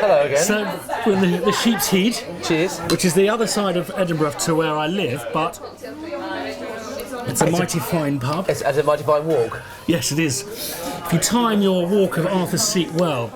Hello again. So we're in the Sheep's Head. Cheers. Which is the other side of Edinburgh to where I live, but it's a mighty fine pub. It's a mighty fine walk. Yes, it is. If you time your walk of Arthur's Seat well,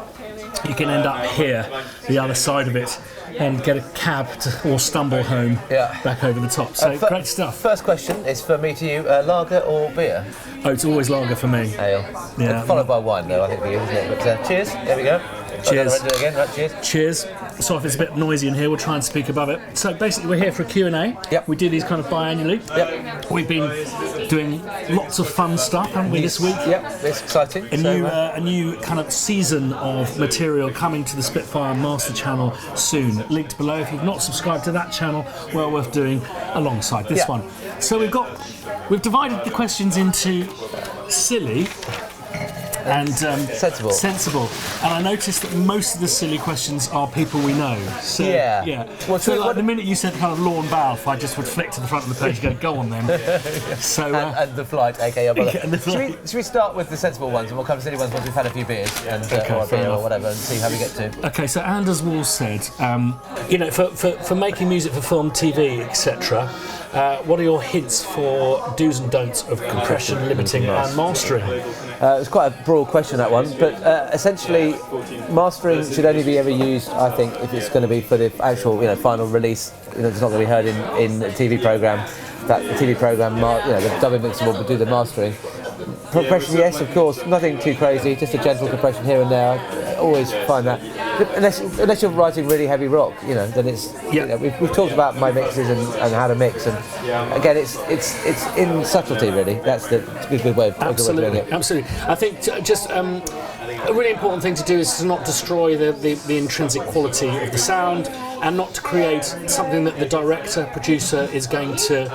you can end up here, the other side of it, and get a cab or stumble home back over the top. So great stuff. First question is for me to you, lager or beer? Oh, it's always lager for me. Ale. Yeah. Followed by wine though, I think, for you, isn't it? But cheers, there we go. Cheers. Okay, again. Right, cheers. Cheers. So if it's a bit noisy in here, we'll try and speak above it. So basically we're here for a Q&A. Yep. We do these kind of biannually. Yep. We've been doing lots of fun stuff, haven't we, this week? Yep, it's exciting. A new kind of season of material coming to the Spitfire Master channel soon. Linked below. If you've not subscribed to that channel, well worth doing alongside this one. So we've divided the questions into silly and sensible. And I noticed that most of the silly questions are people we know. So, Well, so like the minute you said kind of Lorne Balfe, I just would flick to the front of the page and go on then. So and the flight, aka your brother. Yeah, should we start with the sensible ones, and we'll come to silly ones once we've had a few beers and or a beer or whatever, and see how we get to. Okay, so Anders Wall said, for making music for film, TV, etc. What are your hints for do's and don'ts of compression, limiting, and mastering? It's quite a broad question, that one, but essentially, mastering should only be ever used, I think, if it's going to be for the actual, final release. It's not going to be heard in the TV program. That the TV program, the dubbing mixer will do the mastering. Compression, yes, of course, nothing too crazy, just a gentle compression here and there. I always find that, unless you're writing really heavy rock, then it's. We've talked about my mixes and how to mix, and again, it's in subtlety really. That's the good way of doing it. Absolutely. I think just a really important thing to do is to not destroy the intrinsic quality of the sound, and not to create something that the director, producer is going to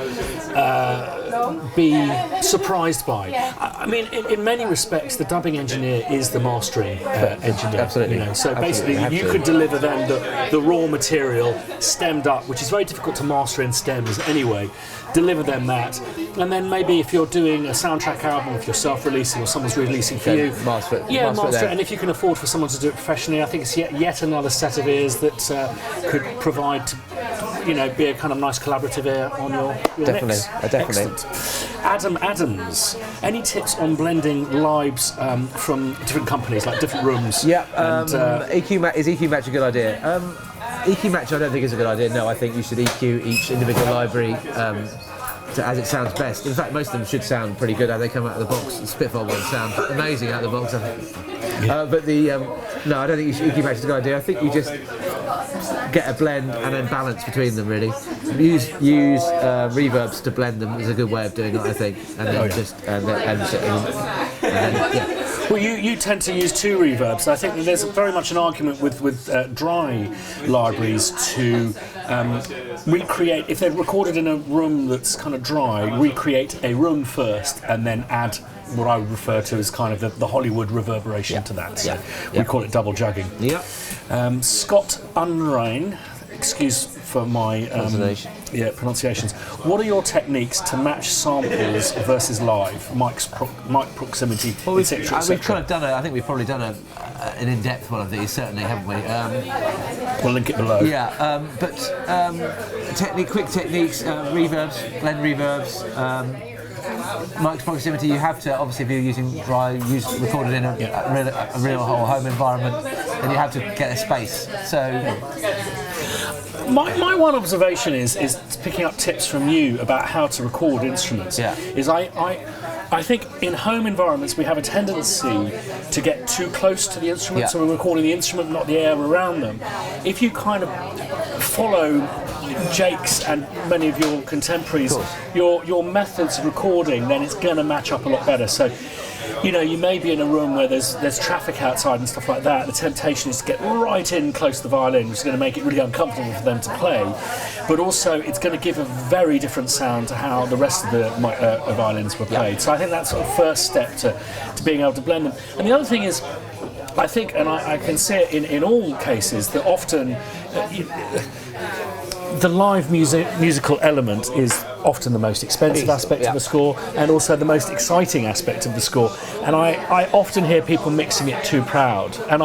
be surprised by. I mean, in many respects, the dubbing engineer is the mastering engineer. Absolutely. So basically, you could deliver them the raw material stemmed up, which is very difficult to master in stems anyway. Deliver them that, and then maybe if you're doing a soundtrack album, if you're self-releasing or someone's releasing for you, master it. Master it. And if you can afford for someone to do it professionally, I think it's yet another set of ears that could provide to, be a kind of nice collaborative ear on your mix. Definitely. Excellent. Adam Adams, any tips on blending lives from different companies, like different rooms? Yeah. Is EQ Match a good idea? EQ Match I don't think is a good idea. No, I think you should EQ each individual library as it sounds best. In fact, most of them should sound pretty good as they come out of the box. The Spitfire ones sound amazing out of the box, I think. But no, I don't think EQ Match is a good idea. I think you just get a blend and then balance between them really. Use reverbs to blend them is a good way of doing it, I think. And then Well, you tend to use two reverbs. I think that there's very much an argument with dry libraries to recreate, if they're recorded in a room that's kind of dry, recreate a room first and then add what I would refer to as kind of the Hollywood reverberation to that. So we call it double jugging. Scott Unrain, excuse for my pronunciations. What are your techniques to match samples versus live, mic proximity, etc.? We've kind of done I think we've probably done an in-depth one of these, certainly, haven't we? We'll link it below. Quick techniques, reverbs, blend reverbs. Mic proximity, you have to, obviously, if you're using recorded in a real or home environment, then you have to get a space. So, my one observation is picking up tips from you about how to record instruments. Is I think in home environments we have a tendency to get too close to the instrument, so we're recording the instrument, not the air around them. If you kind of follow Jake's and many of your contemporaries, your methods of recording, then it's going to match up a lot better. So, you may be in a room where there's traffic outside and stuff like that. The temptation is to get right in close to the violin, which is going to make it really uncomfortable for them to play. But also, it's going to give a very different sound to how the rest of the violins were played. So I think that's the first step to being able to blend them. And the other thing is, I think, and I can see it in all cases, that often the live musical element is often the most expensive aspect of the score, and also the most exciting aspect of the score. And I often hear people mixing it too proud. And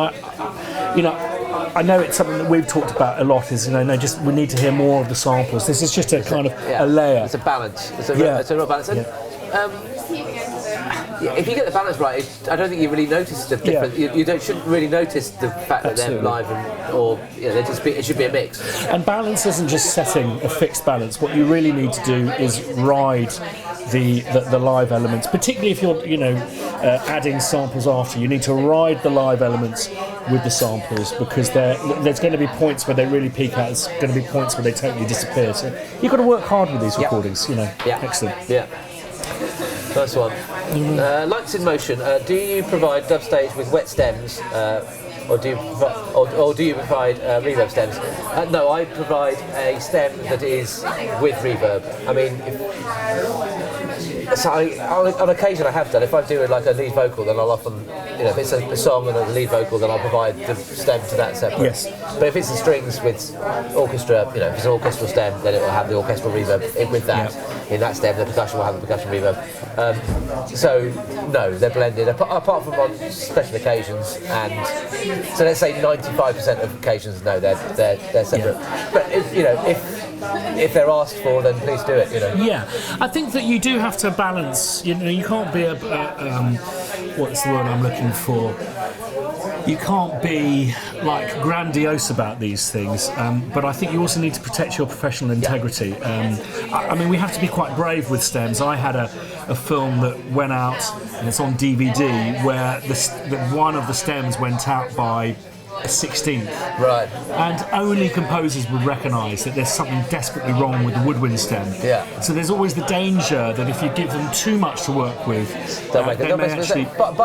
I know it's something that we've talked about a lot. Is just we need to hear more of the samples. This is just a kind of a layer. It's a balance. It's a real balance. And, if you get the balance right, I don't think you really notice the difference. You shouldn't really notice the fact that they're live it should be a mix. And balance isn't just setting a fixed balance. What you really need to do is ride the live elements, particularly if you're adding samples after. You need to ride the live elements with the samples, because there's going to be points where they really peak out. There's going to be points where they totally disappear. So you've got to work hard with these recordings. Excellent. Yeah. Nice one. Lights in Motion. Do you provide dub stage with wet stems, or do you provide reverb stems? No, I provide a stem that is with reverb. I mean, on occasion I have done. If I do a lead vocal, then I'll often, if it's a song and a lead vocal, then I'll provide the stem to that separate. Yes. But if it's the strings with orchestra, if it's an orchestral stem, then it will have the orchestral reverb with that. Yep. In that stem, the percussion will have the percussion reverb. So no, they're blended. Apart from on special occasions, and so let's say 95% of occasions, no, they're separate. Yeah. But if they're asked for, then please do it. Yeah, I think that you do have to balance. You can't be what's the word I'm looking for? You can't be grandiose about these things, but I think you also need to protect your professional integrity. I mean, we have to be quite brave with stems. I had a film that went out, and it's on DVD, where one of the stems went out by a 16th. Right. And only composers would recognise that there's something desperately wrong with the woodwind stem. Yeah. So there's always the danger that if you give them too much to work with, they may actually... By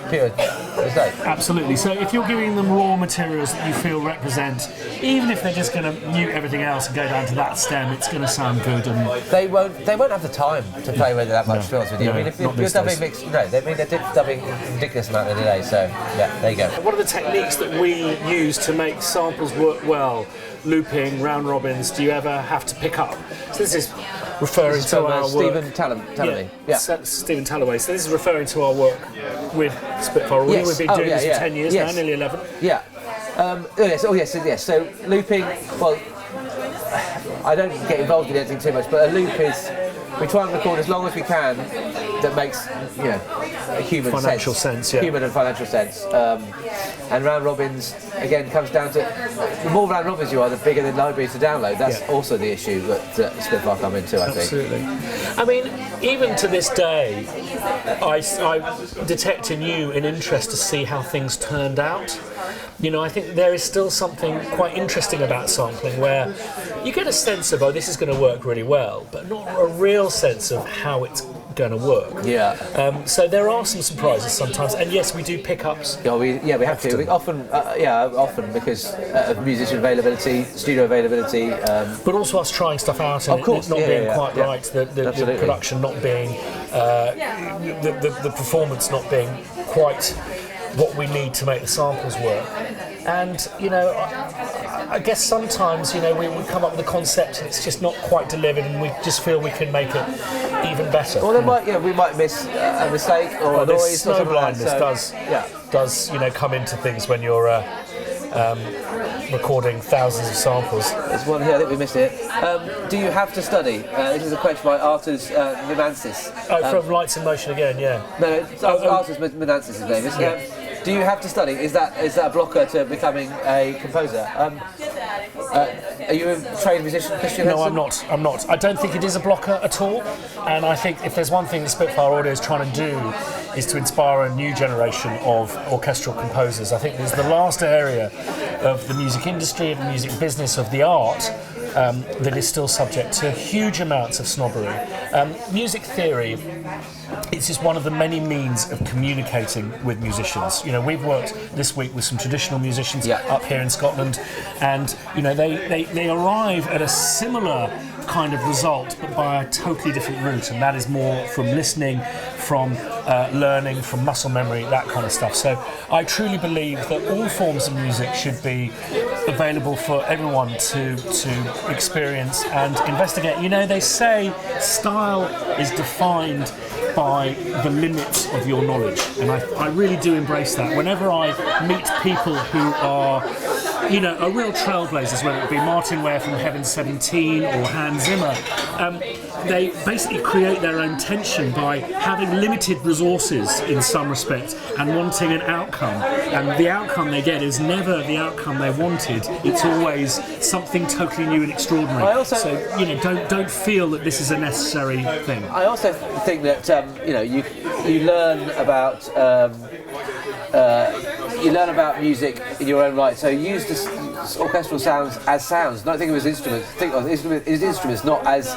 pure mistake. Absolutely. So if you're giving them raw materials that you feel represent, even if they're just going to mute everything else and go down to that stem, it's going to sound good. And they won't have the time to play with it that much. To be honest with you, I mean, if you're dubbing mixed, they're dubbing a ridiculous amount of the day. So yeah, there you go. What are the techniques that we use to make samples work well? Looping, round robins. Do you ever have to pick up? So this is referring to our Stephen work. Tallamy. Yeah. Stephen Talloway. So this is referring to our work with Spitfire. Yes. We've been doing this for 10 years now, nearly 11. Yeah. Yes. So looping. Well, I don't get involved in editing too much, but a loop is, we try and record as long as we can that makes a human financial sense, yeah. Human and financial sense. And round robins again comes down to the more round robins you are, the bigger the libraries to download. That's also the issue that Spitfire come into, I think. Absolutely. I mean, even to this day, I detect in you an interest to see how things turned out. I think there is still something quite interesting about sampling where you get a sense of, this is going to work really well, but not a real sense of how it's going to work. Yeah. So there are some surprises sometimes, and yes, we do pickups. Yeah, we have to. We often because of musician availability, studio availability. But also us trying stuff out and it not being quite right, the production not being, the performance not being quite what we need to make the samples work. And I guess sometimes we come up with a concept and it's just not quite delivered, and we just feel we can make it even better. Well, we might miss a mistake or a noise. Snow blindness does come into things when you're recording thousands of samples. There's one here, I think we missed it. Do you have to study? This is a question by Artus Menansis. From Lights in Motion again, yeah. No, Artus Menansis' name, isn't it? Do you have to study? Is that a blocker to becoming a composer? Are you a trained musician, Christian? No, I'm not. I don't think it is a blocker at all. And I think if there's one thing that Spitfire Audio is trying to do is to inspire a new generation of orchestral composers. I think there's the last area of the music industry, of the music business, of the art that is still subject to huge amounts of snobbery. Music theory, it's just one of the many means of communicating with musicians. We've worked this week with some traditional musicians up here in Scotland, and they arrive at a similar kind of result, but by a totally different route, and that is more from listening, from learning, from muscle memory, that kind of stuff. So I truly believe that all forms of music should be available for everyone to experience and investigate. They say style is defined by the limits of your knowledge, and I really do embrace that. Whenever I meet people who are, are real trailblazers, whether it be Martin Ware from Heaven 17 or Hans Zimmer, they basically create their own tension by having limited resources in some respect and wanting an outcome, and the outcome they get is never the outcome they wanted. It's always something totally new and extraordinary. Don't feel that this is a necessary thing. I also think that you learn about music in your own right. So use the orchestral sounds as sounds. Don't think of it as instruments. Think of instruments not as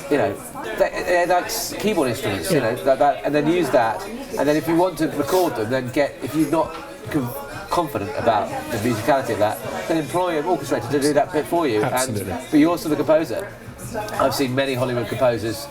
they're like keyboard instruments. And then use that. And then if you want to record them, then if you're not confident about the musicality of that, then employ an orchestrator to do that bit for you. Absolutely. But you're also the composer. I've seen many Hollywood composers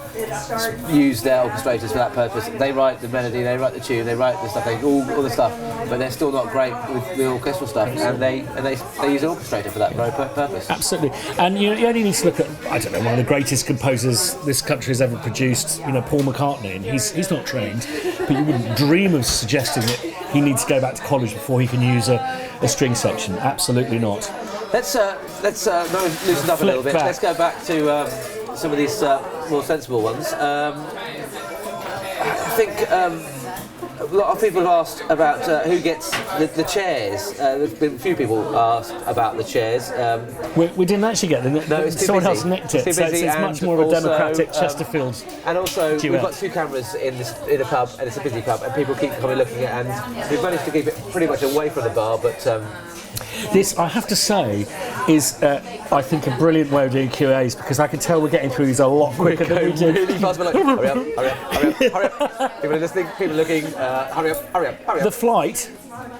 use their orchestrators for that purpose. They write the melody, they write the tune, they write the stuff, all the stuff, but they're still not great with the orchestral stuff, and they use an orchestrator for that very purpose. Absolutely, and you only need to look at one of the greatest composers this country has ever produced, Paul McCartney, and he's not trained, but you wouldn't dream of suggesting that he needs to go back to college before he can use a string section. Absolutely not. Let's loosen up a little bit. Let's go back to some of these more sensible ones. I think a lot of people have asked about who gets the chairs. There's been a few people asked about the chairs. We didn't actually get them. No, someone else nicked it. So it's much more of a democratic Chesterfield. And also, we've got 2 cameras in a pub, and it's a busy pub, and people keep coming looking at, and we've managed to keep it pretty much away from the bar, but. This, I have to say, is I think a brilliant way of doing QAs, because I can tell we're getting through these a lot quicker than we do. Really fast, we're like, hurry up. People are listening, people are looking, hurry up. The Flight.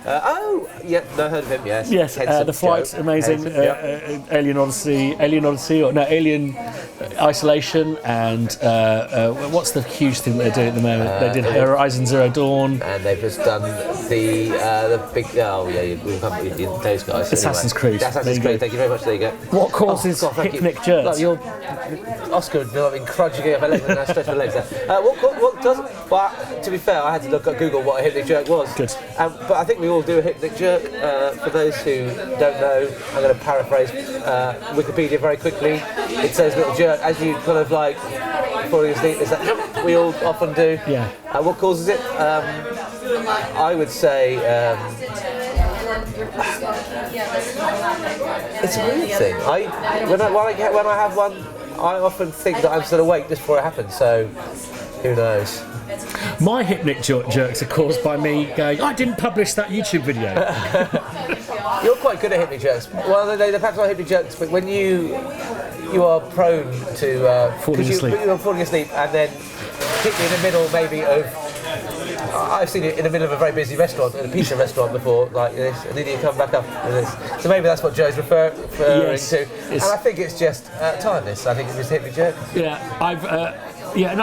No, heard of him, yes. Yes, The Flight, amazing. Alien Isolation, and what's the huge thing they're doing at the moment? They did Horizon Zero Dawn. And they've just done the big, we'll come with those guys. Assassin's Creed. Assassin's Creed, thank you very much, there you go. What causes Hypnic jerks? Oscar would have been crunching up my legs and I stretched my legs there. What does, well, to be fair, I had to look at Google what a Hypnic jerk was. Good. But I think we all do a Hypnic jerk. For those who don't know, I'm going to paraphrase Wikipedia very quickly. It says little jerk as you kind of like falling asleep. Is that we all often do? Yeah. What causes it? I would say it's a weird thing. When I have one, I often think that I'm still awake just before it happens. So who knows? My Hypnic jerks are caused by me going, I didn't publish that YouTube video. You're quite good at Hypnic jerks. Well, they're perhaps not Hypnic jerks, but when you are prone to falling asleep. You're falling asleep, and then particularly in the middle, maybe of. I've seen it in the middle of a very busy restaurant, in a pizza restaurant before, like this, and then you come back up with this. So maybe that's what Joe's referring to. And I think it's just tiredness. I think it's just Hypnic jerk. Yeah,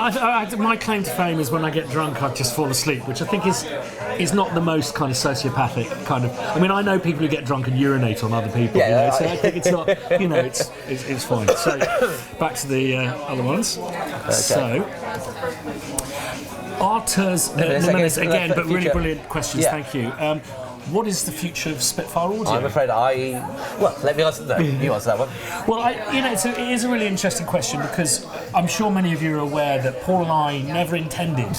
my claim to fame is when I get drunk, I just fall asleep, which I think is not the most kind of sociopathic kind of. I mean, I know people who get drunk and urinate on other people. So I think it's not. It's fine. So back to the other ones. Okay. So. Arthur's again, but really brilliant questions. Yeah. Thank you. What is the future of Spitfire Audio? I'm afraid let me answer that. You answer that one. Well, it is a really interesting question, because I'm sure many of you are aware that Paul and I never intended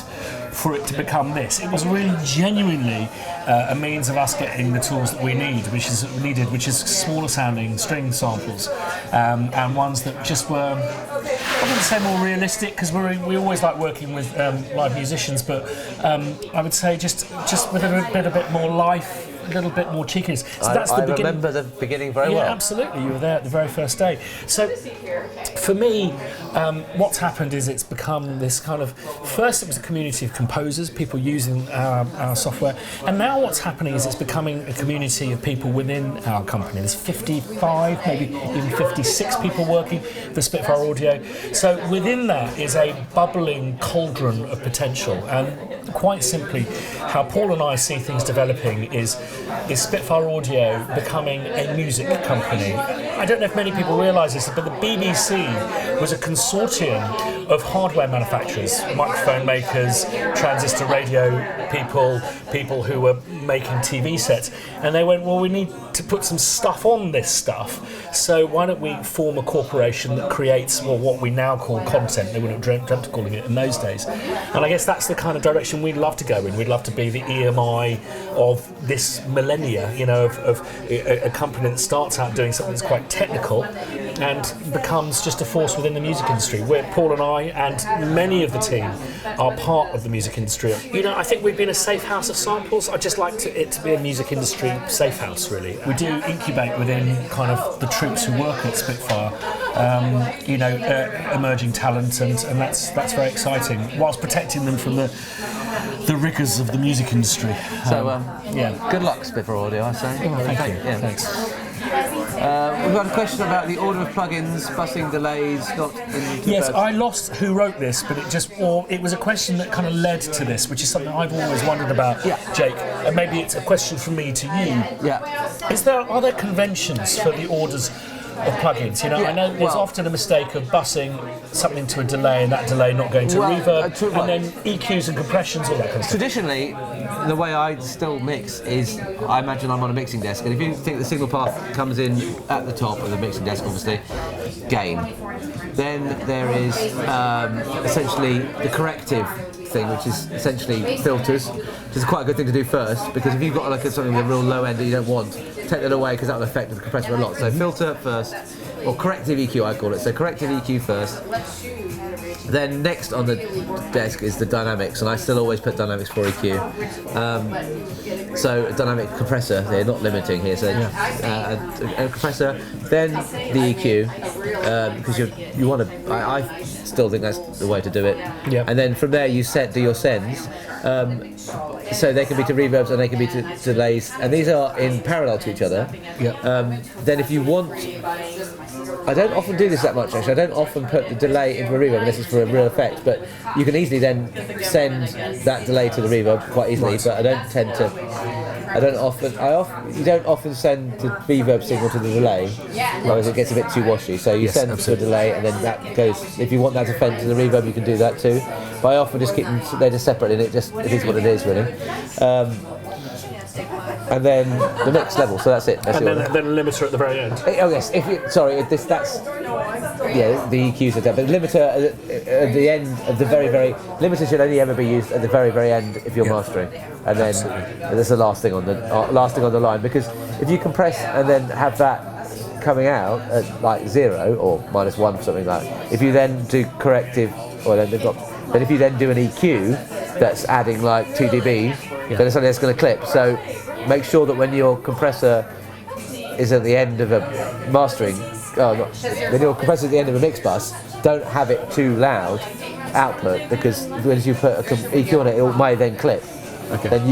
for it to become this. It was really genuinely a means of us getting the tools that we need, which is smaller sounding string samples, and ones that just were, I wouldn't say more realistic, because we always like working with live musicians, but I would say just with a bit more life, a little bit more cheekiness. So that's the beginning. I remember the beginning very well. Yeah, absolutely. You were there at the very first day. So for me, what's happened is it's become this kind of. First, it was a community of composers, people using our software, and now what's happening is it's becoming a community of people within our company. There's 55, maybe even 56 people working for Spitfire Audio. So within that is a bubbling cauldron of potential, and quite simply, how Paul and I see things developing is Spitfire Audio becoming a music company. I don't know if many people realise this, but the BBC was a consortium of hardware manufacturers, microphone makers, transistor radio people who were making TV sets, and they went, well, we need to put some stuff on this stuff, so why don't we form a corporation that creates what we now call content. They wouldn't have dreamt of calling it in those days, and I guess that's the kind of direction we'd love to go in. We'd love to be the EMI of this millennia, of a company that starts out doing something that's quite technical and becomes just a force within the music industry. Paul and I and many of the team are part of the music industry. I think we've been a safe house of samples. I'd just like it to be a music industry safe house, really. We do incubate within kind of the troops who work at Spitfire, emerging talent, and that's very exciting, whilst protecting them from the rigours of the music industry. So, good luck, Spitfire Audio, I say. Thank you. Yeah. Thanks. We've got a question about the order of plugins, busing delays, not in Yes, I lost who wrote this, but it was a question that kind of led to this, which is something I've always wondered about, Jake. And maybe it's a question from me to you. Yeah. Are there conventions for the orders of plugins? I know there's often a mistake of busing something to a delay and that delay not going to reverb, and then EQs and compressions, all that kind of stuff. Traditionally, the way I still mix is, I imagine I'm on a mixing desk, and if you think the signal path comes in at the top of the mixing desk, obviously, gain. Then there is essentially the corrective thing, which is essentially filters, which is quite a good thing to do first, because if you've got something with a real low end that you don't want, take that away, because that will affect the compressor a lot. So filter first, or corrective EQ I call it. So corrective EQ first. Then next on the desk is the dynamics, and I still always put dynamics for EQ. So dynamic compressor, they're not limiting here, so a compressor, then the EQ, because you want to, I still think that's the way to do it. Yeah. And then from there you do your sends. So they can be to reverbs and they can be to delays, and these are in parallel to each other. Then if you want, I don't often do this that much actually, I don't often put the delay into a reverb unless it's for a real effect, but you can easily then send that delay to the reverb quite easily, but you don't often send the reverb signal to the delay, otherwise it gets a bit too washy, so you send to a delay and then that goes, if you want that to send to the reverb you can do that too, but I often just keep them, they're just separate and it is what it is really. And then the next level, so that's it. That's and then a limiter at the very end. Oh yes, the EQs are done, but limiter at the end of the very limiter should only ever be used at the very end if you're mastering, and then that's the last thing on the line, because if you compress and then have that coming out at like 0 or -1 something like that, if you then do corrective, or then if you then do an EQ that's adding like 2 dB, then it's something that's going to clip. So make sure that when your compressor is at the end of a mastering, when your compressor is at the end of a mix bus, don't have it too loud output, because when you put an EQ on it, it may then clip. Then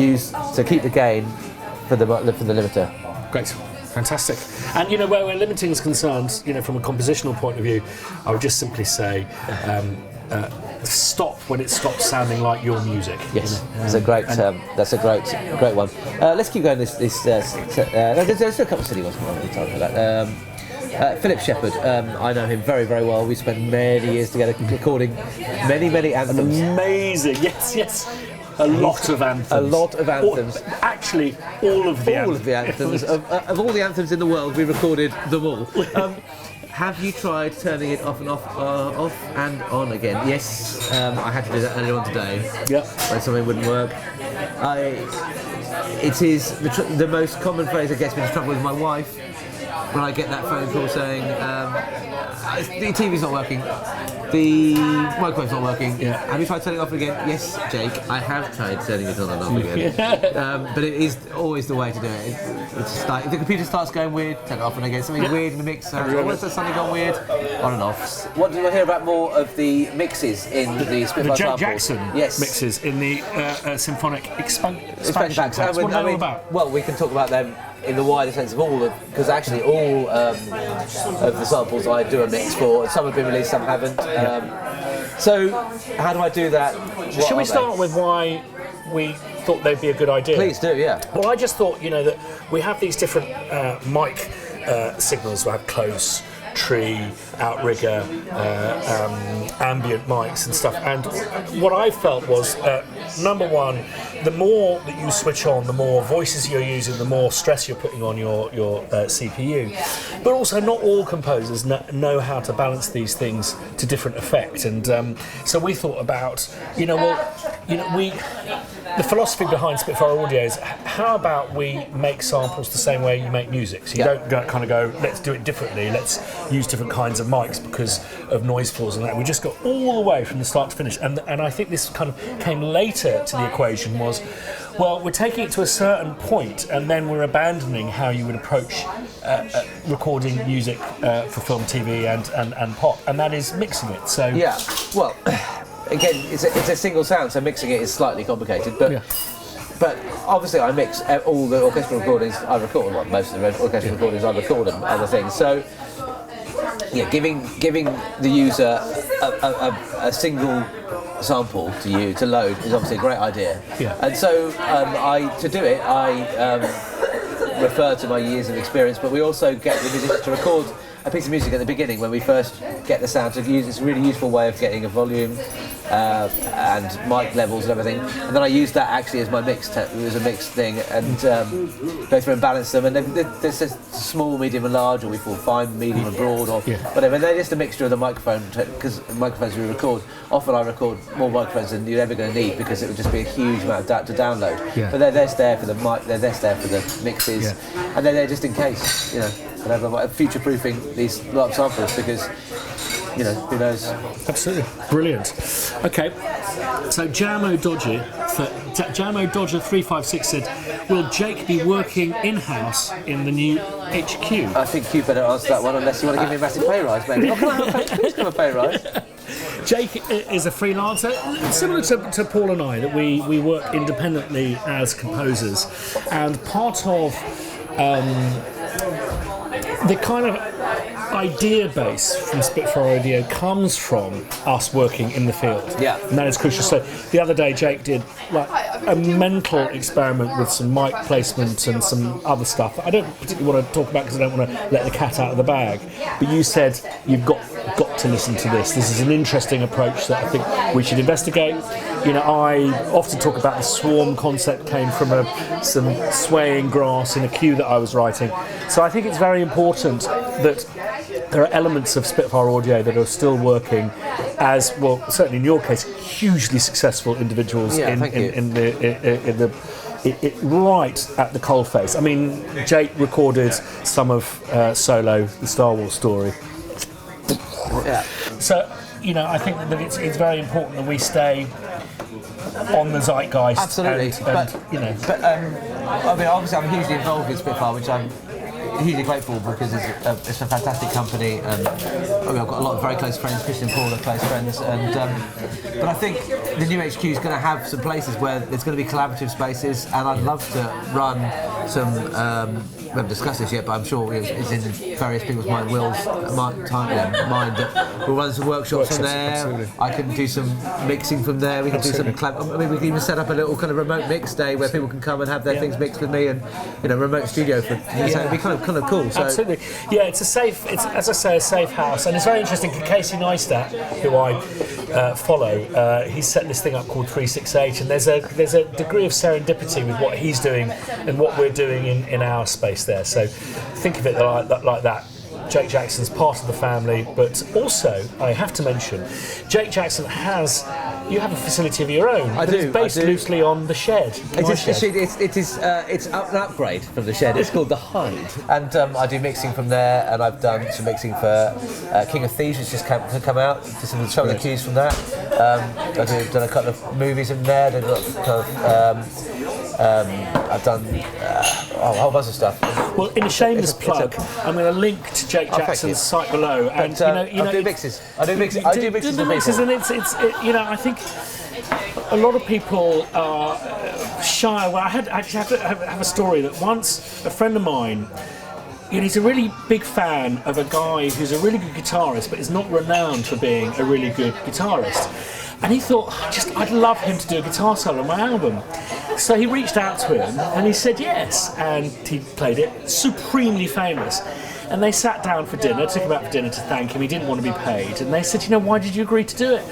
keep the gain for the limiter. Great. Fantastic. And where limiting is concerned, from a compositional point of view, I would just simply say stop when it stops sounding like your music. Yes, that's a great one. Let's keep going. There's a couple of silly ones for that. Philip Shepherd, I know him very well. We spent many years together recording many anthems. Amazing, yes. A lot of anthems. Actually, all of the anthems. Of all the anthems in the world, we recorded them all. Have you tried turning it off and on again? Yes, I had to do that earlier on today. When something wouldn't work. It is the most common phrase that gets me into trouble with my wife when I get that phone call saying the TV's not working, the microphone's not working. Have you tried turning it off again? Yes, Jake, I have tried turning it on and off again. But it is always the way to do it. It's just like, if the computer starts going weird, turn it off and again. Something weird in the mix. What's something gone weird? On and off. What did I hear about more of the mixes in the Spitfire Jack Jackson mixes in the symphonic expansion packs? What are they all about? Well, we can talk about them in the wider sense of because actually all of the samples I do a mix for. Some have been released, some haven't. So how do I do that? Shall we start with why we thought they'd be a good idea? Please do, yeah. Well, I just thought, that we have these different mic signals. We have close, tree, outrigger, ambient mics and stuff. And what I felt was, number one, the more that you switch on, the more voices you're using, the more stress you're putting on your CPU. But also, not all composers know how to balance these things to different effect. And so we thought about, the philosophy behind Spitfire Audio is, how about we make samples the same way you make music? So you don't kind of go, let's do it differently, let's use different kinds of mics because of noise floors and that. We just got all the way from the start to finish. And I think this kind of came later to the equation was, well, we're taking it to a certain point and then we're abandoning how you would approach recording music for film, TV and pop, and that is mixing it. So yeah, well, again, it's a single sound, so mixing it is slightly complicated, but obviously I mix all the orchestral recordings I record, well, most of the orchestral recordings I record and other things, so yeah, giving the user a single sample to load is obviously a great idea. And so to do it I refer to my years of experience, but we also get the musicians to record a piece of music at the beginning when we first get the sound to use. It's a really useful way of getting a volume and mic levels and everything, and then I use that actually as my mix as a mix thing, and go through and balance them, and then there's a small, medium and large, or we call fine, medium and broad, or whatever, and they're just a mixture of the microphone, because microphones we record, often I record more microphones than you're ever going to need, because it would just be a huge amount to download, but they're there for the mic, they're there for the mixes, and they're there just in case, whatever, future-proofing these lot of samples, because who knows. Absolutely brilliant. Okay, so Jamo Dodger 356 said, will Jake be working in-house in the new HQ? I think you better answer that one, unless you want to give me a massive pay rise, maybe. Please give a pay rise. Jake is a freelancer, similar to Paul and I, that we work independently as composers, and part of the kind of idea base from Spitfire Audio comes from us working in the field. And that is crucial. So the other day Jake did like a mental experiment with some mic placement and some other stuff that I don't particularly want to talk about because I don't want to let the cat out of the bag. But you said you've got to listen to this. This is an interesting approach that I think we should investigate. I often talk about the swarm concept came from some swaying grass in a cue that I was writing. So I think it's very important that there are elements of Spitfire Audio that are still working as, well, certainly in your case, hugely successful individuals right at the coalface. I mean, Jake recorded some of Solo, the Star Wars story. So, I think that it's very important that we stay on the zeitgeist. Absolutely, but obviously I'm hugely involved with Spitfire, which I'm hugely grateful, because it's a fantastic company, and I've got a lot of very close friends. Christian and Paul are close friends, and but I think the new HQ is going to have some places where there's going to be collaborative spaces, and I'd love to run some. We haven't discussed this yet, but I'm sure it's in various people's mind. Mind that we'll run some workshops from there. Absolutely. I can do some mixing from there. We can do some. We can even set up a little kind of remote mix day where people can come and have their things mixed with me, and remote studio for. So it'd be kind of cool. So. Absolutely, it's as I say, a safe house, and it's very interesting. Casey Neistat, who I follow, he set this thing up called 368, and there's a degree of serendipity with what he's doing and what we're doing in our space there. So think of it like that. Jake Jackson's part of the family, but also I have to mention, Jake Jackson you have a facility of your own. It's based loosely on the shed. It's an upgrade from the shed. It's called the Hide, and I do mixing from there, and I've done some mixing for King of Thieves, which just come out. Just some of the cues from that. I've done a couple of movies in there. I've done a whole bunch of stuff. Well, in a shameless plug, I'm going to link to Jake Jackson's site below, and I do mixes. I do mixes. And it's I think a lot of people are shy. Well, I actually have to have a story that once a friend of mine. He's a really big fan of a guy who's a really good guitarist, but is not renowned for being a really good guitarist. And he thought, I'd love him to do a guitar solo on my album. So he reached out to him and he said yes, and he played it, supremely famous. And they sat down for dinner, took him out for dinner to thank him. He didn't want to be paid. And they said, why did you agree to do it?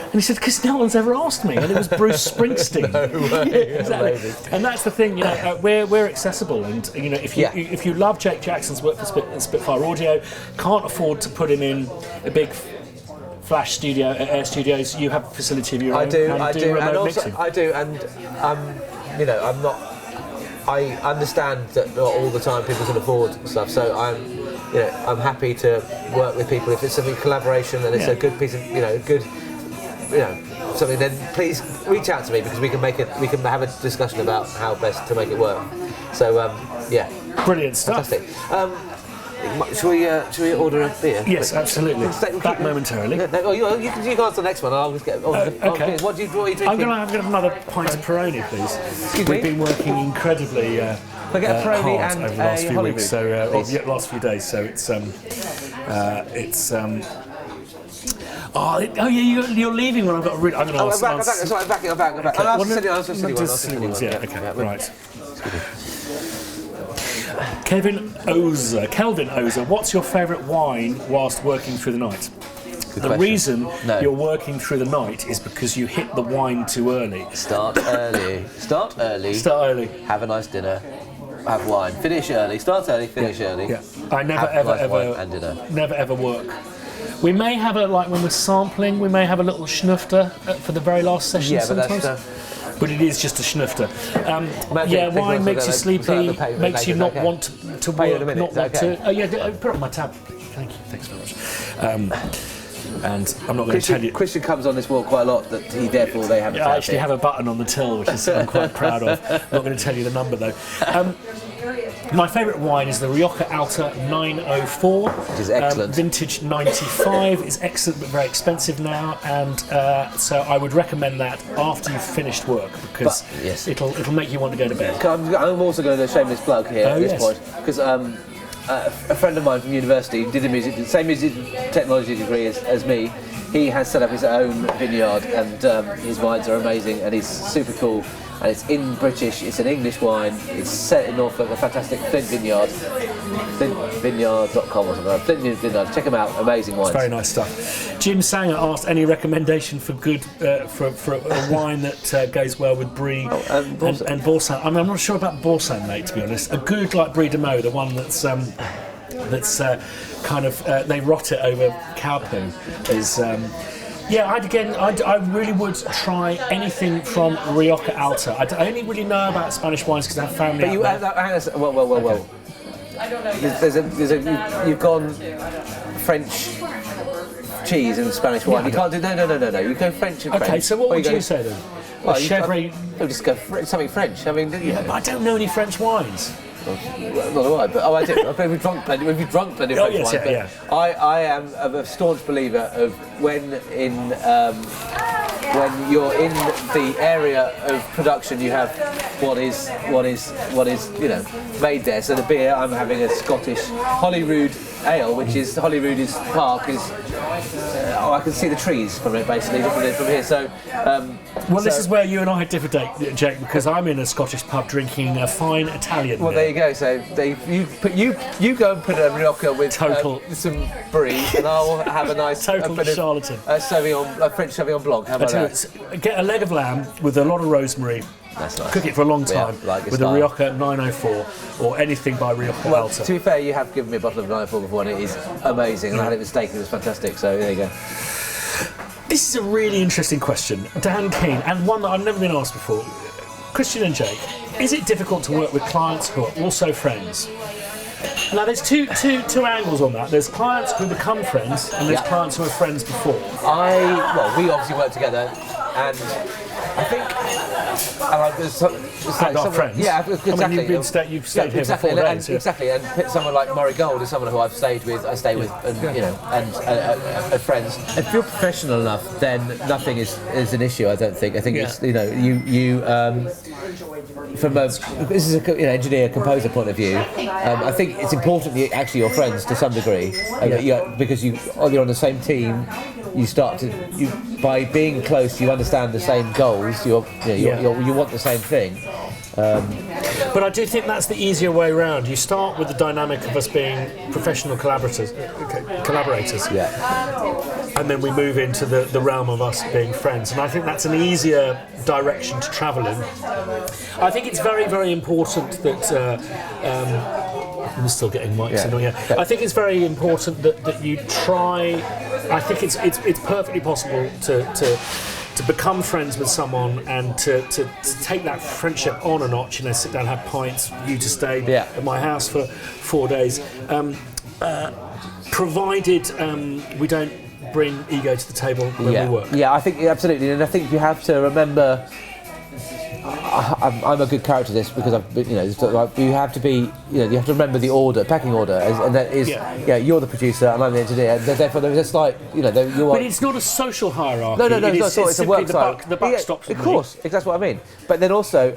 And he said, because no one's ever asked me. And it was Bruce Springsteen. No way. Yeah, exactly. And that's the thing, we're accessible. And, if you love Jake Jackson's work for Spitfire Audio, can't afford to put him in a big Flash studio at Air Studios, you have a facility of your own. I do, remote mixing. I'm not. I understand that not all the time people can afford stuff, so I'm happy to work with people if it's something collaboration and it's a good piece of, something. Then please reach out to me because we can have a discussion about how best to make it work. So brilliant stuff. Fantastic. Shall we order a beer? Yes, absolutely. Back momentarily. You can go on to the next one. I'll just get. Okay. What are you drinking? I'm going to have another pint of Peroni, please. Excuse We've me? been working incredibly Can I get a Peroni hard and over the last a few Hollywood, weeks, last few days. So you're leaving when I've got a really. I'm going to ask. I'm back. Okay. I'll ask the silly one. Yeah. Okay. Right. Kelvin Ozer, what's your favourite wine whilst working through the night? The reason you're working through the night is because you hit the wine too early. Start early. Have a nice dinner. Have wine. Finish early. Start early. Finish early. Yeah. I never ever work. We may have when we're sampling, we may have a little schnufter for the very last session sometimes. But it is just a schnufter. Wine makes you sleepy, makes you not want to work, not want to. Oh yeah, put it on my tab. Thank you. Thanks very much. And I'm not going to tell you. Christian comes on this walk quite a lot. That they have. I actually have a button on the till, which is I'm quite proud of. Not going to tell you the number though. My favourite wine is the Rioja Alta 904. Which is excellent. Vintage 95 is excellent but very expensive now, and so I would recommend that after you've finished work because it'll make you want to go to bed. I'm also going to shameless plug here at this point because a friend of mine from university did the same music technology degree as me. He has set up his own vineyard and his wines are amazing and he's super cool. And it's in British, it's an English wine, it's set in Norfolk, a fantastic Flint Vineyard, flintvineyard.com or something like that. Flint Vineyard, check them out, amazing wines. It's very nice stuff. Jim Sanger asked any recommendation for good, for a wine that goes well with Brie and Boursin. I mean, I'm not sure about Boursin, mate, to be honest. A good Brie de Meaux, the one that's they rot it over cow poo, is... I really would try anything from Rioja Alta. I only really know about Spanish wines because I have family. But well. You've gone French cheese and Spanish wine. You can't do no. You go French and French. Okay, so what would you say then? Well, just go something French. I mean, but I don't know any French wines. Not do I, but I do. We've drunk plenty of French wine. I am a staunch believer of when you're in the area of production, you have what is made there. So the beer, I'm having a Scottish Holyrood ale, which is Park is. I can see the trees from it basically looking at it from here. So. This is where you and I differ, Jake, because I'm in a Scottish pub drinking a fine Italian. Well, there you go. So you go and put a Rioja with some Brie, and I'll have a nice charlatan. A French Sauvignon Blanc. How about that? Get a leg of lamb with a lot of rosemary. That's nice. Cook it for a long time with a Rioja 904 or anything by Rioja Alta. To be fair, you have given me a bottle of 904 before, and it is amazing. And I had it with steak, and it was fantastic. So there you go. This is a really interesting question, Dan Keane, and one that I've never been asked before. Christian and Jake, is it difficult to work with clients who are also friends? Now, there's two angles on that. There's clients who become friends, and there's clients who are friends before. We obviously work together, and I think our friends. Yeah, exactly. I mean, you've stayed here for 4 days. Exactly, and someone like Murray Gold is someone who I stay with, and friends. If you're professional enough, then nothing is an issue. I don't think. I think it's from this is an engineer composer point of view. I think it's important that actually you're friends to some degree, because you're on the same team. By being close, you understand the same goals. You want the same thing, But I do think that's the easier way around. You start with the dynamic of us being professional collaborators, and then we move into the realm of us being friends. And I think that's an easier direction to travel in. I think it's very, very important that I'm still getting mics in here. I think it's very important that you try. I think it's perfectly possible to become friends with someone and to take that friendship on a notch. Sit down, have pints. You to stay at my house for 4 days, provided we don't bring ego to the table when we work. Yeah, I think absolutely, and I think you have to remember. I'm a good character this because you have to be, you have to remember the pecking order, and that is, you're the producer and I'm the engineer. Therefore, there's a slight, But it's not a social hierarchy. No, it's a work side. The buck stops. Of course, that's what I mean. But then also,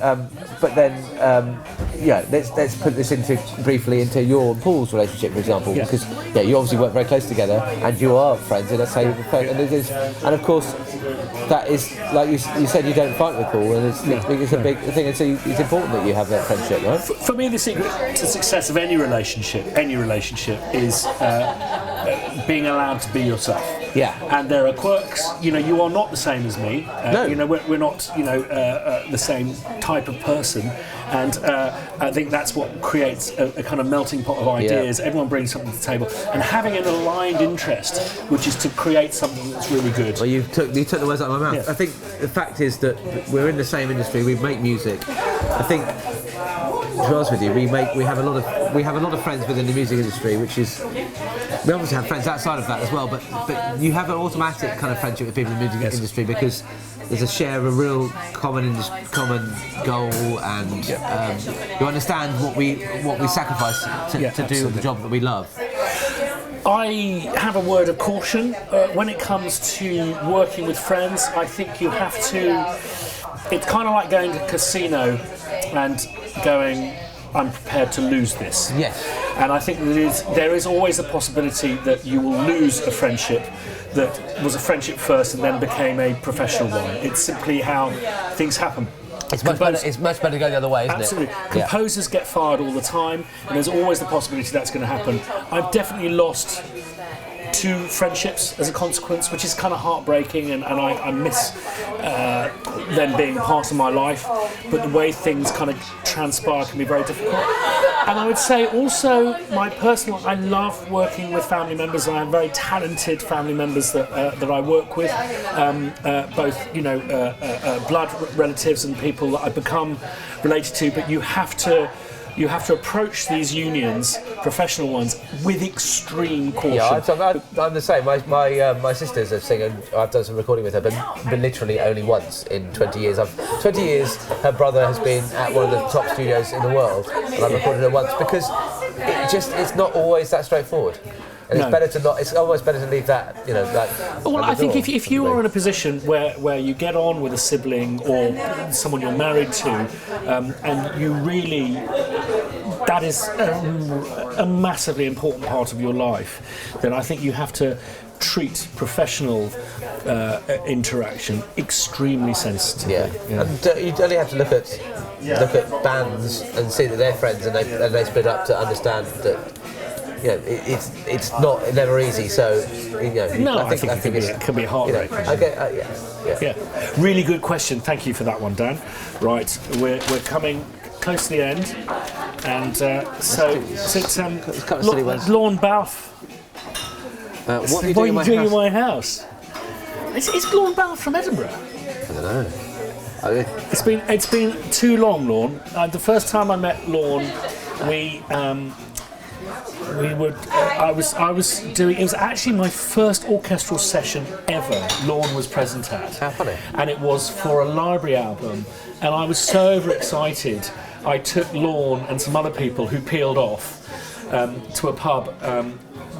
let's put this briefly into your and Paul's relationship, for example, because you obviously work very close together and you are friends, and let's say, and of course, that is like you said, you don't fight with Paul, and it's a big thing, and so it's important that you have that friendship, right? For me, the secret to success of any relationship is being allowed to be yourself. Yeah. And there are quirks. You are not the same as me. No. We're not. The same type of person. And I think that's what creates a kind of melting pot of ideas. Everyone brings something to the table, and having an aligned interest, which is to create something that's really good. Well, you took the words out of my mouth. Yes. I think the fact is that we're in the same industry. We make music. I think, to be honest with you, we have a lot of friends within the music industry, which is. We obviously have friends outside of that as well, but you have an automatic kind of friendship with people in the music industry because there's a share of a real common goal, and you understand what we sacrifice to do the job that we love. I have a word of caution when it comes to working with friends. I think you have to. It's kind of like going to a casino and going, I'm prepared to lose this. Yes. And I think there is always the possibility that you will lose a friendship that was a friendship first and then became a professional one. It's simply how things happen. It's much better to go the other way, isn't it? Absolutely. Composers get fired all the time, and there's always the possibility that's going to happen. I've definitely lost 2 friendships as a consequence, which is kind of heartbreaking, and I miss them being part of my life, but the way things kind of transpire can be very difficult. And I would say also I love working with family members, and I have very talented family members that I work with, both blood relatives and people that I become related to, but you have to approach these unions, professional ones, with extreme caution. Yeah, I'm the same. My sister's a singer. I've done some recording with her, but literally only once in 20 years. 20 years, her brother has been at one of the top studios in the world, and I've recorded her once because it's not always that straightforward. And it's better to not. It's almost better to leave that, Well, I think if you are in a position where you get on with a sibling or someone you're married to, and you really, that is a massively important part of your life, then I think you have to treat professional interaction extremely sensitively. Yeah. And you only have to look at bands and see that they're friends and they split up to understand that. It's never easy. So I think it can be heartbreaking. Yeah. Really good question. Thank you for that one, Dan. Right, we're coming close to the end, and so it's Lorne Balfe. What are you doing in my house? Is Lorne Balfe from Edinburgh? I don't know. It's been too long, Lorne. The first time I met Lorne, I was doing. It was actually my first orchestral session ever. Lorne was present at. How funny! And it was for a library album, and I was so overexcited. I took Lorne and some other people who peeled off to a pub.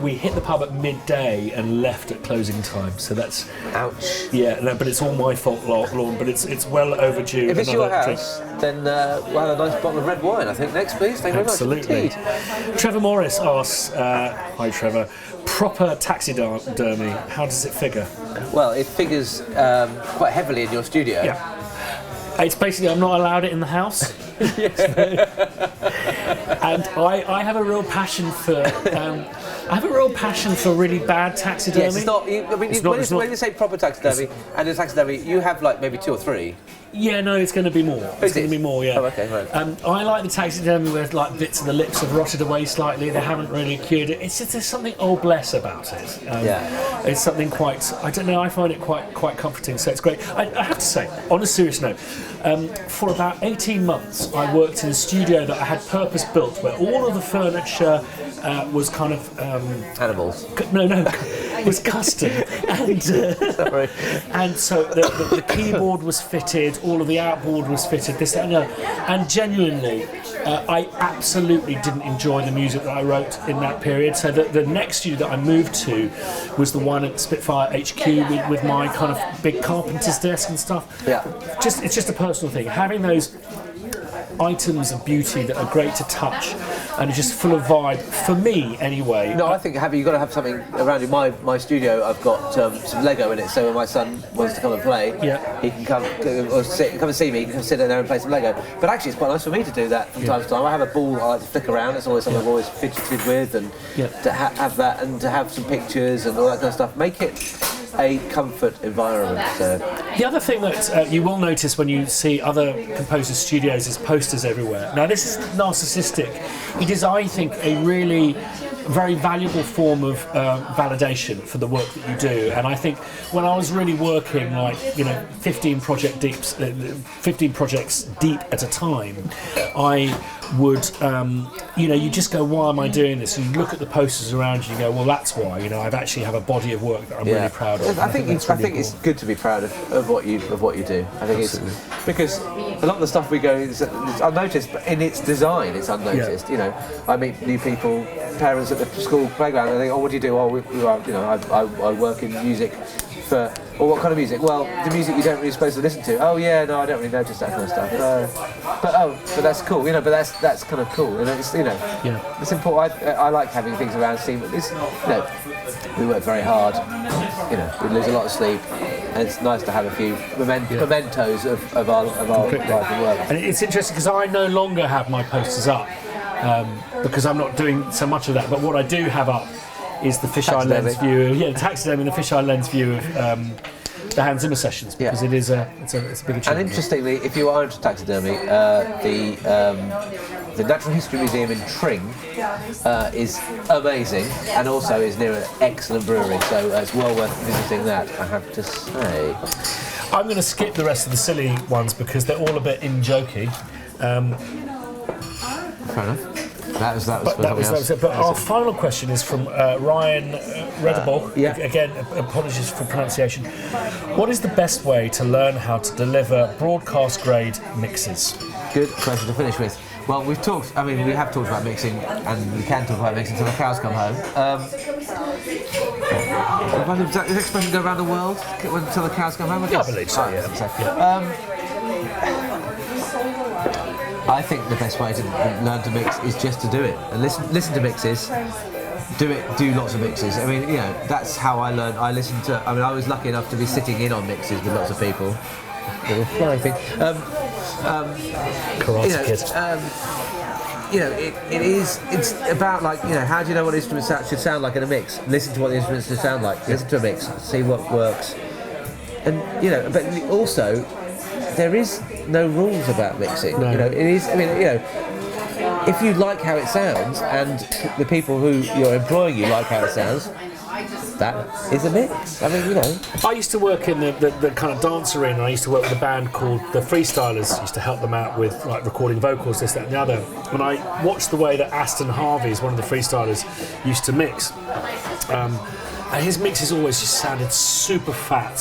We hit the pub at midday and left at closing time. So that's ouch. Yeah, no, but it's all my fault, Lorne. But it's well overdue. If it's your house, then we'll have a nice bottle of red wine. I think next, please. Thank you very much. Absolutely. Trevor Morris asks, "Hi, Trevor. Proper taxidermy. How does it figure?" Well, it figures quite heavily in your studio. Yeah. It's basically I'm not allowed it in the house. And I have a real passion for really bad taxidermy. Yes, it's not. When you say proper taxidermy and it's taxidermy, you have like maybe 2 or 3. Yeah, no, it's going to be more. It's going to be more, yeah. Oh, okay, right. I like the taxidermy where like bits of the lips have rotted away slightly. They haven't really cured it. It's just there's something old bless about it. It's something quite. I don't know. I find it quite comforting. So it's great. I have to say, on a serious note, for about 18 months, I worked in a studio that I had purpose built, where all of the furniture was kind of animals. No, it was custom, and Sorry. and so the keyboard was fitted. All of the outboard was fitted, this, that, and the other. And genuinely, I absolutely didn't enjoy the music that I wrote in that period. So the next studio that I moved to was the one at Spitfire HQ with my kind of big carpenter's desk and stuff. Yeah. It's just a personal thing. Having those items of beauty that are great to touch and are just full of vibe, for me anyway. No, I think you've got to have something around you. My studio, I've got some Lego in it, so when my son wants to come and play, he can come and see me, he can come sit in there and play some Lego. But actually it's quite nice for me to do that from time to time. I have a ball I like to flick around, it's always something I've always fidgeted with, and to have that and to have some pictures and all that kind of stuff, make it a comfort environment. So. The other thing that you will notice when you see other composers' studios is posters everywhere. Now this is narcissistic. It is, I think, a really very valuable form of validation for the work that you do. And I think when I was really working 15 projects deep at a time, I would you just go, why am I doing this? And you look at the posters around you and go, well, that's why. I've actually have a body of work that I'm really proud of. I think it's good to be proud of what you do. I think Absolutely. it's because a lot of the stuff we go is unnoticed, but in its design it's unnoticed. I meet new people, parents at the school playground, and they think, oh, what do you do? Oh, I work in music. Or what kind of music? Well, the music you don't really supposed to listen to. Oh yeah, no, I don't really notice that kind of stuff. But that's cool, But that's kind of cool, and it's it's important. I like having things around. Seeing this, we work very hard. We lose a lot of sleep, and it's nice to have a few mementos of our life and work. And it's interesting because I no longer have my posters up because I'm not doing so much of that. But what I do have up is the fisheye lens view, taxidermy and the fisheye lens view of the Hans Zimmer sessions, because it's a big achievement. And interestingly, if you are into taxidermy, the Natural History Museum in Tring is amazing, and also is near an excellent brewery, so it's well worth visiting that, I have to say. I'm going to skip the rest of the silly ones because they're all a bit in-jokey. Fair enough. That was it. But our final question is from Ryan Redable. Again, apologies for pronunciation. What is the best way to learn how to deliver broadcast-grade mixes? Good question to finish with. Well, we have talked about mixing, and we can talk about mixing until the cows come home. Does the expression go around the world until the cows come home? I believe so, I think the best way to learn to mix is just to do it and listen to mixes. Do lots of mixes. I mean, that's how I learned. I was lucky enough to be sitting in on mixes with lots of people. Little flying thing. Karate Kid. It's about how do you know what instruments should sound like in a mix? Listen to what the instruments should sound like. Listen to a mix, see what works, and but also there is no rules about mixing. No. It is. If you like how it sounds, and the people who you're employing like how it sounds, that is a mix. I used to work in the kind of dance arena. I used to work with a band called the Freestylers. Used to help them out with recording vocals, this, that, and the other. When I watched the way that Aston Harvey's one of the Freestylers used to mix. And his mixes always just sounded super fat.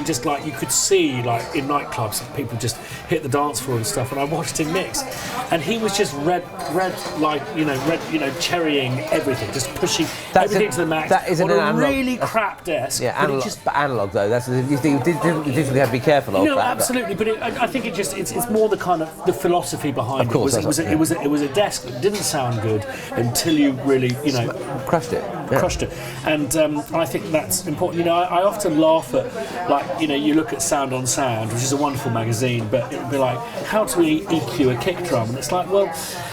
Just like you could see, in nightclubs, people just hit the dance floor and stuff. And I watched him mix, and he was just cherrying everything, just pushing everything to the max. That is on a really crap desk. Yeah, analog though. That's you definitely have to be careful of. Absolutely. But I think it's more the kind of the philosophy behind it. Of course, it was a desk that didn't sound good until you really crushed it. crushed it. And I think that's important. You know, I often laugh at, like, you know, you look at Sound on Sound, which is a wonderful magazine, but it would be like, how to EQ a kick drum? And it's like, well,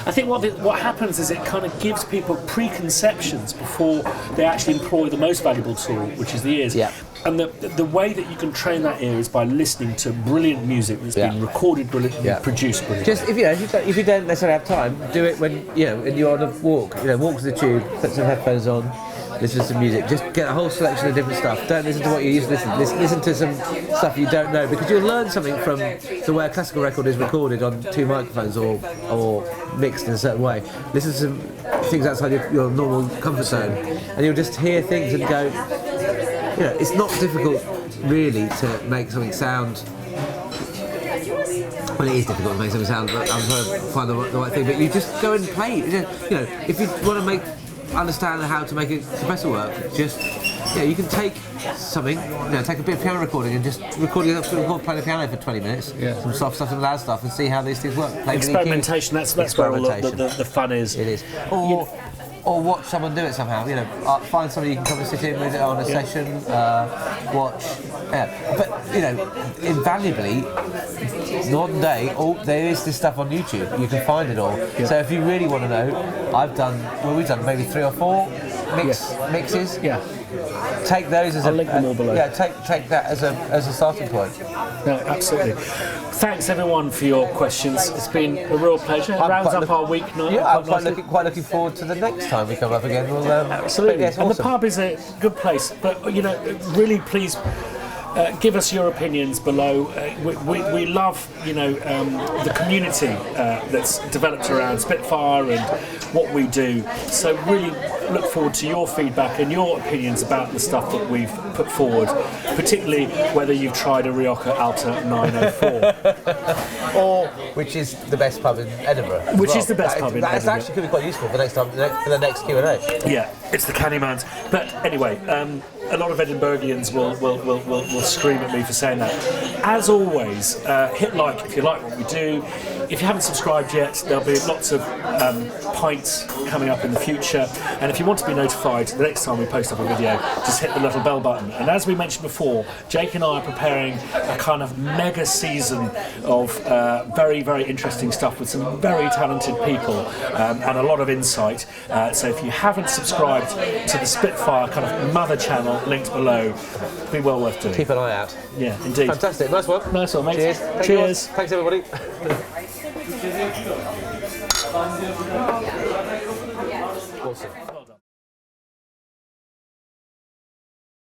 I think what happens is it kind of gives people preconceptions before they actually employ the most valuable tool, which is the ears. Yeah. And the way that you can train that ear is by listening to brilliant music that's been recorded brilliantly, produced brilliantly. Just if you don't necessarily have time, do it when you're on a walk. You know, walk to the tube, put some headphones on, listen to some music. Just get a whole selection of different stuff. Don't listen to what you used to listen. Listen to some stuff you don't know, because you'll learn something from the way a classical record is recorded on 2 microphones or mixed in a certain way. Listen to some things outside your normal comfort zone, and you'll just hear things and go. You know, it's not difficult really to make something sound. Well, it is difficult to make something sound, but I'm trying to find the right thing. But you just go and play. You know, if you want to understand how to make a compressor work, just you can take something, take a bit of piano recording and just record playing the piano for 20 minutes, some soft stuff, some loud stuff, and see how these things work. Experimentation. That's where all the fun is. It is. Or watch someone do it somehow. You know, find somebody you can come and sit in with it on a session. Watch. But invaluably, modern day, there is this stuff on YouTube. You can find it all. Yeah. So if you really want to know, we've done maybe 3 or 4 mixes. Yeah. Take those as I'll link them all below. Yeah, take that as a starting point. No, absolutely. Thanks everyone for your questions. It's been a real pleasure. It rounds up our week now. Yeah, I'm quite looking forward to the next time we come up again. We'll, absolutely. Yes, awesome. And the pub is a good place, but really please. Give us your opinions below. We love, the community that's developed around Spitfire and what we do. So really look forward to your feedback and your opinions about the stuff that we've put forward, particularly whether you've tried a Rioja Alta 904. Or which is the best pub in Edinburgh. Which is the best pub in Edinburgh. That actually could be quite useful for the next Q&A. Yeah, it's the Cannymans. But anyway, a lot of Edinburghians will scream at me for saying that. As always, hit like if you like what we do. If you haven't subscribed yet, there'll be lots of pints coming up in the future. And if you want to be notified the next time we post up a video, just hit the little bell button. And as we mentioned before, Jake and I are preparing a kind of mega season of very, very interesting stuff with some very talented people and a lot of insight. So if you haven't subscribed to the Spitfire kind of mother channel linked below, it'll be well worth doing. Keep an eye out. Yeah, indeed. Fantastic. Nice one. Nice one, mate. Cheers. Cheers. Thanks, everybody. Awesome.